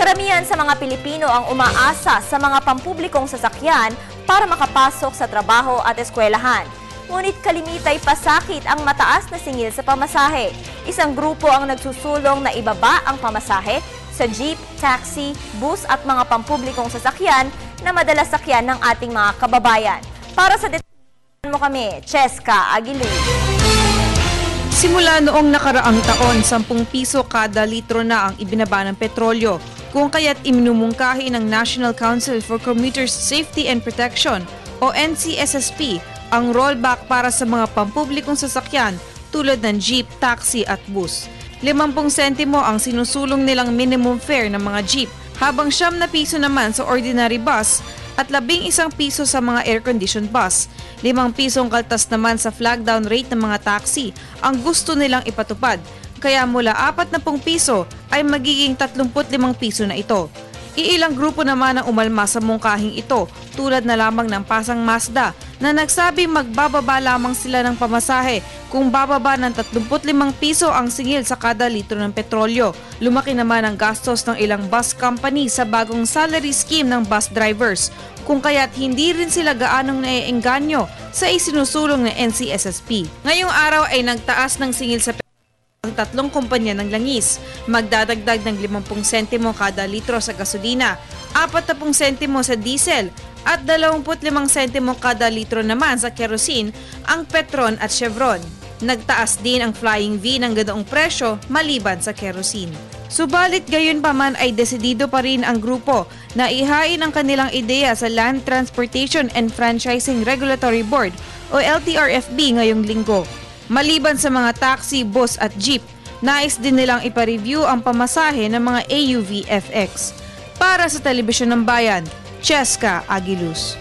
Karamihan sa mga Pilipino ang umaasa sa mga pampublikong sasakyan para makapasok sa trabaho at eskwelahan. Ngunit kalimitay pasakit ang mataas na singil sa pamasahe. Isang grupo ang nagsusulong na ibaba ang pamasahe sa jeep, taxi, bus at mga pampublikong sasakyan na madalas sakyan ng ating mga kababayan. Para sa detalye mo kami, Cheska Aguiluz. Simula noong nakaraang taon, 10 piso kada litro na ang ibinaba ng petrolyo, kung kaya't iminumungkahi ng National Council for Commuters Safety and Protection o NCSSP ang rollback para sa mga pampublikong sasakyan tulad ng jeep, taxi at bus. 50 sentimo ang sinusulong nilang minimum fare ng mga jeep, habang 9 na piso naman sa ordinary bus at 11 piso sa mga air-conditioned bus. 5 pisong kaltas naman sa flag down rate ng mga taxi ang gusto nilang ipatupad. Kaya mula 40 piso ay magiging 35 piso na ito. Iilang grupo naman ang umalma sa mungkahing ito, tulad na lamang ng Pasang Mazda na nagsabing magbababa lamang sila ng pamasahe kung bababa ng 35 piso ang singil sa kada litro ng petrolyo. Lumaki naman ang gastos ng ilang bus company sa bagong salary scheme ng bus drivers, kung kaya't hindi rin sila gaanong naiengganyo sa isinusulong ng NCSSP. Ngayong araw ay nagtaas ng singil sa ang 3 kumpanya ng langis, magdadagdag ng 50 sentimo kada litro sa gasolina, 40 sentimo sa diesel at 25 sentimo kada litro naman sa kerosene ang Petron at Chevron. Nagtaas din ang Flying V ng ganoong presyo maliban sa kerosene. Subalit gayon pa man ay desidido pa rin ang grupo na ihain ang kanilang ideya sa Land Transportation and Franchising Regulatory Board o LTRFB ngayong linggo. Maliban sa mga taxi, bus at jeep, nais din nilang ipa-review ang pamasahe ng mga AUV FX. Para sa Telebisyon ng Bayan, Cheska Aguiluz.